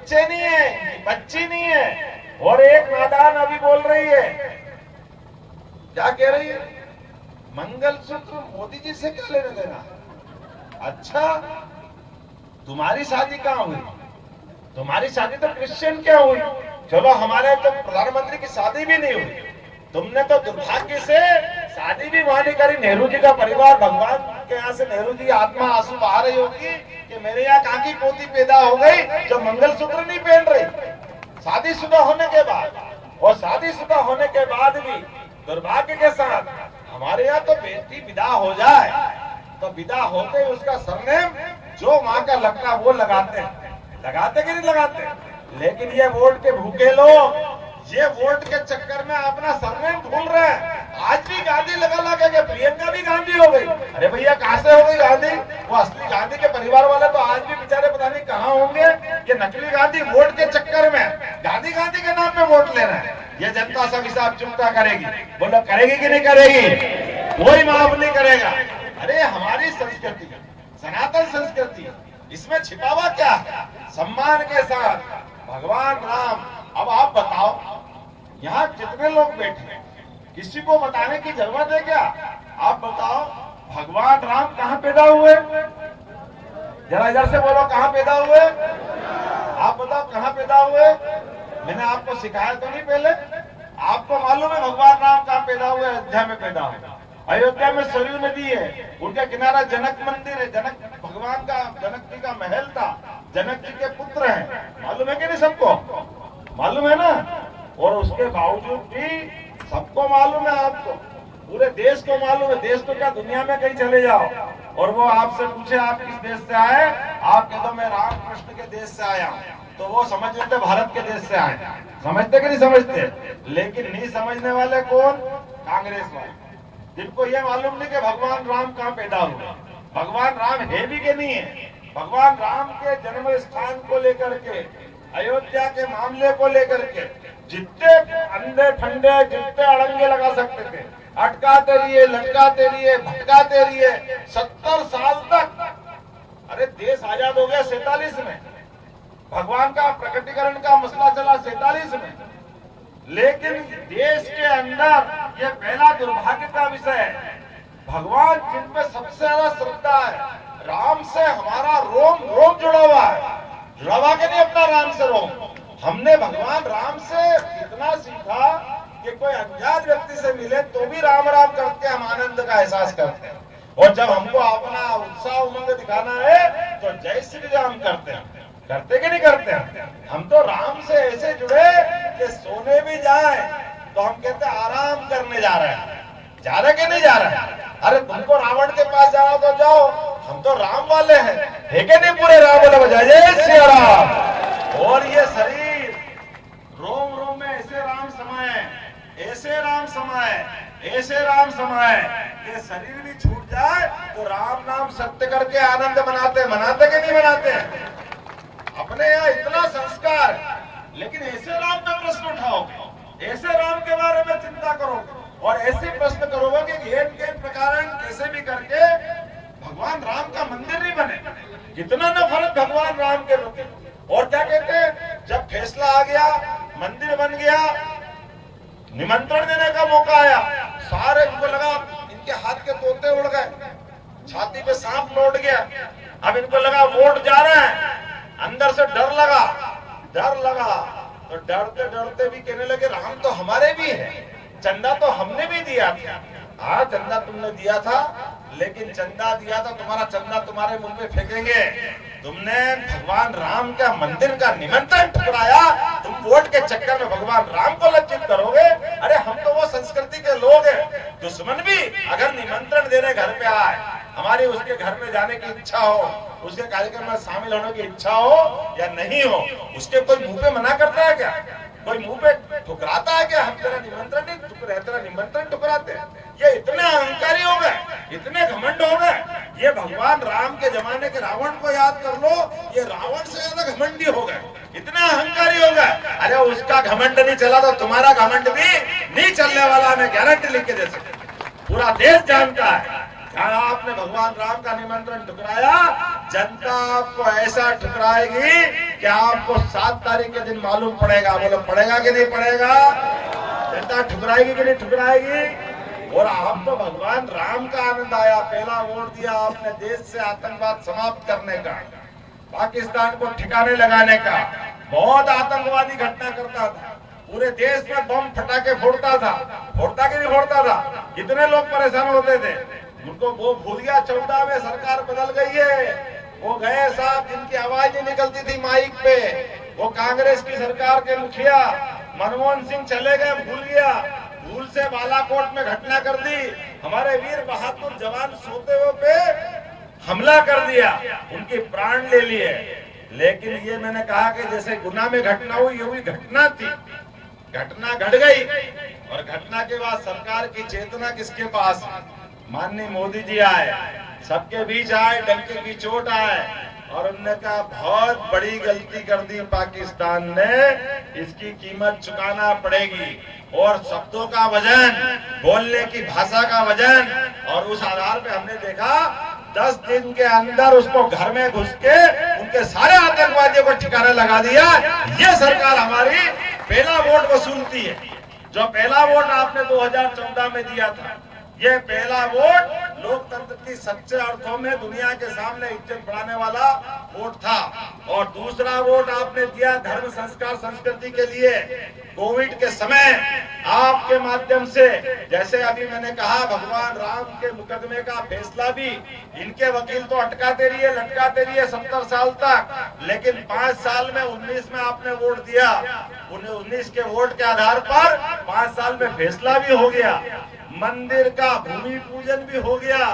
बच्चे नहीं है, बच्ची नहीं है। और एक नादान अभी बोल रही है, क्या कह रही है, मंगलसूत्र मोदी जी से क्या लेने देना। अच्छा, तुम्हारी शादी कहाँ हुई? तुम्हारी शादी तो क्रिश्चियन क्या हुई? चलो, हमारे तो प्रधानमंत्री की शादी भी नहीं हुई। तुमने तो दुर्भाग्य से शादी भी वहां नहीं करी। नेहरू जी का परिवार, भगवान के यहाँ से नेहरू जी की आत्मा आंसू बहा रही होगी कि मेरे यहाँ कहाँ की पोती पैदा हो गई जो मंगलसूत्र नहीं पहन रही शादीशुदा होने के बाद। और शादीशुदा होने के बाद भी दुर्भाग्य के साथ हमारे यहाँ तो बेटी विदा हो जाए तो विदा होते ही उसका सरनेम जो वहां का लगता है वो लगाते कि नहीं लगाते। लेकिन ये वोट के भूखे लोग, ये वोट के चक्कर में अपना सरनेम भूल रहे हैं। आज भी गांधी लगा के प्रियंका भी गांधी हो गई। अरे भैया, कहां से हो गई गांधी? वो असली गांधी के परिवार वाले तो आज भी बेचारे पता नहीं कहां होंगे। ये नकली गांधी वोट के चक्कर में गांधी के नाम पे वोट ले रहे हैं। ये जनता सब हिसाब चुकता करेगी। बोलो, करेगी कि नहीं करेगी? कोई माफ नहीं करेगा। अरे हमारी संस्कृति, सनातन संस्कृति, इसमें छिपा हुआ क्या है? सम्मान के साथ भगवान राम। अब आप बताओ, यहाँ कितने लोग बैठे हैं, किसी को बताने की जरूरत है क्या? आप बताओ, भगवान राम कहाँ पैदा हुए? जरा इधर से बोलो, कहाँ पैदा हुए? आप बताओ, कहाँ पैदा हुए? मैंने आपको सिखाया तो नहीं पहले? आपको मालूम है भगवान राम कहाँ पैदा हुए? अयोध्या में पैदा हुए। अयोध्या में सरयू नदी है, उनका किनारा जनक मंदिर है। जनक भगवान का, जनक जी का महल था, जनक जी के पुत्र हैं। मालूम है कि नहीं सबको? मालूम है ना? और उसके बावजूद भी सबको मालूम है, आपको पूरे देश को मालूम है। देश तो क्या, दुनिया में कहीं चले जाओ और वो आपसे पूछे आप किस देश से आए, आप कह दो मैं रामकृष्ण के देश से आया हूँ, तो वो समझ लेते भारत के देश से आए। समझते कि नहीं समझते? लेकिन नहीं समझने वाले कौन? कांग्रेस वाले, जिनको ये मालूम नहीं कि भगवान राम कहाँ पैदा हुए, भगवान राम है भी के नहीं है। भगवान राम के जन्म स्थान को लेकर के, अयोध्या के मामले को लेकर के जितने अंधे ठंडे, जितने अड़ंगे लगा सकते थे, अटकाते रहिए, लटकाते रहिए, भटकाते रहिए 70 साल तक। अरे देश आजाद हो गया 47 में, भगवान का प्रकटीकरण का मसला चला 47 में। लेकिन देश के अंदर ये पहला दुर्भाग्य का विषय है, भगवान जिन पे सबसे ज्यादा श्रद्धा है, राम से हमारा रोम रोम जुड़ा हुआ है। जुड़ा हुआ कि नहीं अपना राम से रोम? हमने भगवान राम से इतना सीखा कि कोई अनजान व्यक्ति से मिले तो भी राम राम करके हम आनंद का एहसास करते हैं। और जब हमको अपना उत्साह उमंग दिखाना है तो जय श्री राम करते हैं। करते कि नहीं करते हैं? हम तो राम से ऐसे जुड़े कि सोने भी जाए तो हम कहते आराम करने जा रहे हैं। जा रहे कि नहीं जा रहे? अरे तुमको रावण के पास जाना तो जाओ, हम तो राम वाले हैं, है कि नहीं? पूरे राम वाले बजाए जय श्री राम। और ये शरीर रोम रोम में ऐसे राम समाये, ऐसे राम समाये, ऐसे राम समाये, ये शरीर भी छूट जाए तो राम नाम सत्य करके आनंद मनाते कि नहीं मनाते? अपने यहाँ इतना संस्कार, लेकिन ऐसे राम पे प्रश्न उठाओगे, ऐसे राम के बारे में चिंता करोगे और ऐसे प्रश्न करोगे कि ये प्रकार कैसे भी करके भगवान राम का मंदिर नहीं बने। कितना नफरत भगवान राम के प्रति। और क्या कहते हैं, जब फैसला आ गया, मंदिर बन गया, निमंत्रण देने का मौका आया, सारे को लगा इनके हाथ के तोते उड़ गए, छाती पे सांप लौट गया। अब इनको लगा वोट जा रहा है, अंदर से डर लगा तो डरते डरते भी कहने लगे राम तो हमारे भी है, चंदा तो हमने भी दिया था। हाँ, चंदा तुमने दिया था, लेकिन चंदा दिया था, तुम्हारा चंदा तुम्हारे मुंह पे फेंकेंगे। तुमने भगवान राम का मंदिर का निमंत्रण ठुकराया, तुम वोट के चक्कर में भगवान राम को लज्जित करोगे। अरे हम तो वो संस्कृति के लोग हैं। दुश्मन भी अगर निमंत्रण देने घर पे आए, हमारी उसके घर में जाने की इच्छा हो, उसके कार्यक्रम में शामिल होने की इच्छा हो या नहीं हो, उसके कोई मुंह पे मना करता है क्या? कोई मुंह पे ठुकराता है क्या? हम तेरा निमंत्रण नहीं ठुकराते, तेरा निमंत्रण ठुकराते हैं। ये इतने अहंकारी हो गए, इतने घमंड हो गए। ये भगवान राम के जमाने के रावण को याद कर लो, ये रावण से ज्यादा घमंडी हो गए, इतने अहंकारी हो गए। अरे उसका घमंड नहीं चला तो तुम्हारा घमंड भी नहीं चलने वाला, मैं गारंटी लिख के दे सकता। पूरा देश जानता है, जहाँ आपने भगवान राम का निमंत्रण ठुकराया, जनता आपको ऐसा ठुकराएगी क्या आपको 7 तारीख के दिन मालूम पड़ेगा? बोलो पड़ेगा कि नहीं पड़ेगा? जनता ठुकराएगी कि नहीं ठुकराएगी? और आप तो भगवान राम का आनंद आया, पहला वोट दिया आपने देश से आतंकवाद समाप्त करने का, पाकिस्तान को ठिकाने लगाने का। बहुत आतंकवादी घटना करता था, पूरे देश में बम फटाके फोड़ता था, फोड़ता कि नहीं फोड़ता था? कितने लोग परेशान होते थे, उनको वो भूल गया। 14 में सरकार बदल गई है, वो गए साहब जिनकी आवाज नहीं निकलती थी माइक पे, वो कांग्रेस की सरकार के मुखिया मनमोहन सिंह चले गए, भूल गया, भूल से बालाकोट में घटना कर दी, हमारे वीर बहादुर जवान सोते हुए पे हमला कर दिया, उनके प्राण ले लिए। लेकिन ये मैंने कहा कि जैसे गुना में घटना हुई, ये हुई घटना थी, घटना घट गई। और घटना के बाद सरकार की चेतना किसके पास? माननीय मोदी जी आए, सबके बीच आए, डंके की चोट आए, और उन्होंने कहा बहुत बड़ी गलती कर दी पाकिस्तान ने, इसकी कीमत चुकाना पड़ेगी। और शब्दों का वजन, बोलने की भाषा का वजन, और उस आधार पे हमने देखा 10 दिन के अंदर उसको घर में घुस के उनके सारे आतंकवादियों को ठिकाना लगा दिया। ये सरकार हमारी पहला वोट वसूलती है। जो पहला वोट आपने 2014 में दिया था, ये पहला वोट लोकतंत्र की सच्चे अर्थों में दुनिया के सामने इज्जत बढ़ाने वाला वोट था। और दूसरा वोट आपने दिया धर्म संस्कार संस्कृति के लिए। कोविड के समय आपके माध्यम से, जैसे अभी मैंने कहा, भगवान राम के मुकदमे का फैसला भी इनके वकील तो अटकाते रहिए, लटकाते रहिए 70 साल तक, लेकिन 5 साल में 19 में आपने वोट दिया, 19 के वोट के आधार पर 5 साल में फैसला भी हो गया, मंदिर का भूमि पूजन भी हो गया।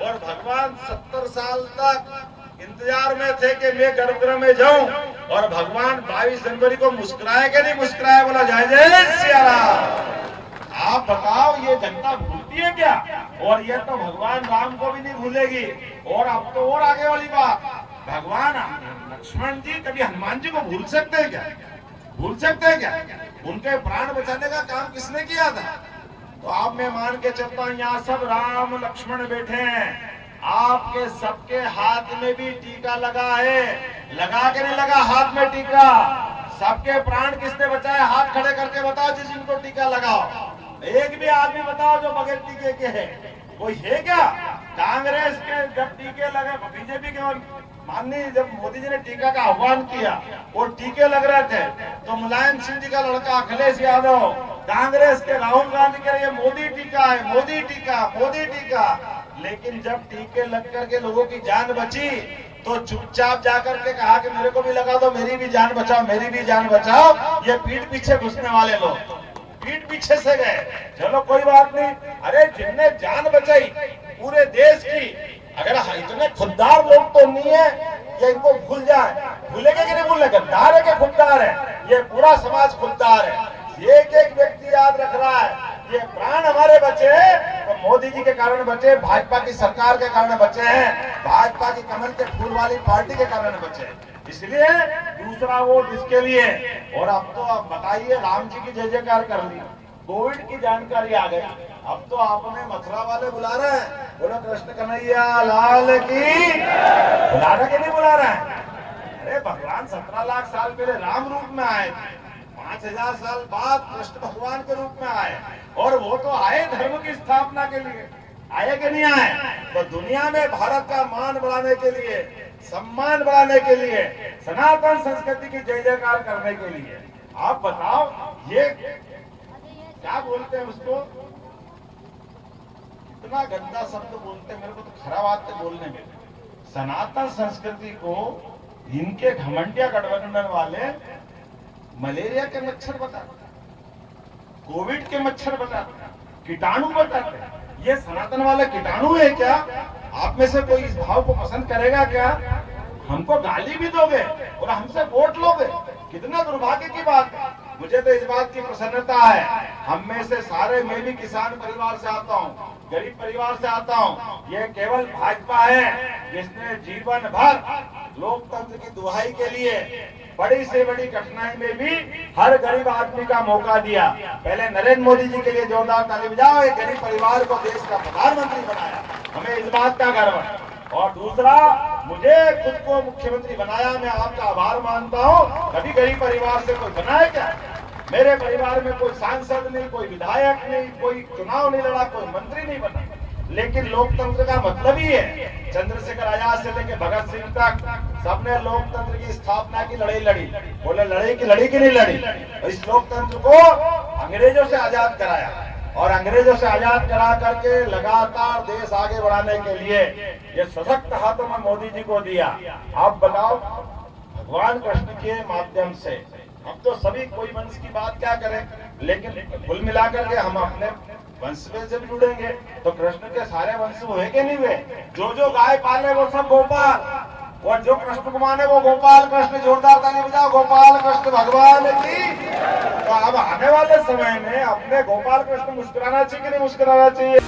और भगवान 70 साल तक इंतजार में थे कि मैं गर्भगृह में जाऊं, और भगवान 22 जनवरी को मुस्कुराए कि नहीं मुस्कुराए? बोला जय जय सिया राम। आप बताओ, ये जनता भूलती है क्या? और ये तो भगवान राम को भी नहीं भूलेगी। और अब तो और आगे वाली बात, भगवान लक्ष्मण जी कभी हनुमान जी को भूल सकते हैं क्या? भूल सकते हैं क्या? उनके प्राण बचाने का काम किसने किया था? तो आप मैं मान के चलता हूँ, यहाँ सब राम लक्ष्मण बैठे हैं, आपके सबके हाथ में भी टीका लगा है, लगा के नहीं लगा हाथ में टीका? सबके प्राण किसने बचाए? हाथ खड़े करके बताओ जिस जिनको टीका लगाओ। एक भी आदमी बताओ जो बगैर टीके के है? कोई है क्या? कांग्रेस के जब टीके लगे, बीजेपी के माननीय जब मोदी जी ने टीका का आह्वान किया, वो टीके लग रहे थे, तो मुलायम सिंह जी का लड़का अखिलेश यादव, कांग्रेस के राहुल गांधी के लिए मोदी टीका है, मोदी टीका, मोदी टीका। लेकिन जब टीके लग करके लोगों की जान बची, तो चुपचाप जाकर के कहा कि मेरे को भी लगा दो, मेरी भी जान बचाओ, मेरी भी जान बचाओ। ये पीठ पीछे घुसने वाले लोग पीठ पीछे से गए। चलो कोई बात नहीं, अरे जिनने जान बचाई पूरे देश की, अगर इतने खुददार लोग तो नहीं है ये इनको भूल जाए, भूलेंगे कि नहीं भूलेंगे? गद्दार है कि खुददार है? ये पूरा समाज खुददार है। एक एक व्यक्ति याद रख रहा है, ये प्राण हमारे बचे तो मोदी जी के कारण बचे, भाजपा की सरकार के कारण बचे हैं, भाजपा की कमल के फूल वाली पार्टी के कारण बचे। इसलिए दूसरा वोट इसके लिए। और अब तो आप बताइए, राम जी की जय जयकार कर ली, कोविड की जानकारी आ गई, अब तो आपने मथुरा वाले बुला रहे हैं, बोलो कृष्ण कन्हैया लाल की, बुला रहे कि नहीं बुला रहे हैं? अरे भगवान 17 लाख साल पहले राम रूप में आए, 5000 साल बाद कृष्ण भगवान के रूप में आए, और वो तो आए धर्म की स्थापना के लिए, आए कि नहीं आए? तो दुनिया में भारत का मान बढ़ाने के लिए, सम्मान बढ़ाने के लिए, सनातन संस्कृति की जय जयकार करने के लिए। आप बताओ, ये क्या बोलते हैं उसको, इतना गंदा शब्द बोलते हैं, मेरे को तो खराब आते बोलने में। सनातन संस्कृति को इनके घमंडिया गठबंधन वाले मलेरिया के मच्छर बताते, कोविड के मच्छर बताते, कीटाणु बताते। ये सनातन वाले कीटाणु है क्या? आप में से कोई इस भाव को पसंद करेगा क्या? हमको गाली भी दोगे और हमसे वोट लोगे, कितना दुर्भाग्य की बात है। मुझे तो इस बात की प्रसन्नता है, हम में से सारे, मैं भी किसान परिवार से आता हूँ, गरीब परिवार से आता हूँ। ये केवल भाजपा है जिसने जीवन भर लोकतंत्र की दुहाई के लिए बड़ी से बड़ी कठिनाई में भी हर गरीब आदमी का मौका दिया। पहले नरेंद्र मोदी जी के लिए जोरदार ताली बजाओ, एक गरीब परिवार को देश का प्रधानमंत्री बनाया, हमें इस बात का गर्व है। और दूसरा, मुझे खुद को मुख्यमंत्री बनाया, मैं आपका आभार मानता हूं। कभी गरीब परिवार से कोई बना है क्या? मेरे परिवार में कोई सांसद नहीं, कोई विधायक नहीं, कोई चुनाव नहीं लड़ा, कोई मंत्री नहीं बना। लेकिन लोकतंत्र का मतलब ही है, चंद्रशेखर आजाद से लेकर भगत सिंह तक सबने लोकतंत्र की स्थापना की लड़ाई लड़ी। बोले लड़ाई की लड़ी की नहीं लड़ी। इस लोकतंत्र को अंग्रेजों से आजाद कराया और अंग्रेजों से आजाद करा करके लगातार देश आगे बढ़ाने के लिए ये सशक्त हाथों में मोदी जी को दिया। आप बताओ, भगवान कृष्ण के माध्यम से हम तो सभी कोई वंश की बात क्या करें, लेकिन कुल मिलाकर के हम अपने वंश में जब जुड़ेंगे तो कृष्ण के सारे वंश हुए कि नहीं हुए? जो गाय पाले वो सब गोपाल, और जो कृष्ण को माने वो गोपाल कृष्ण। जोरदार ताली बजाओ गोपाल कृष्ण भगवान की। तो अब आने वाले समय में अपने गोपाल कृष्ण मुस्कुराना चाहिए कि नहीं मुस्कुराना चाहिए?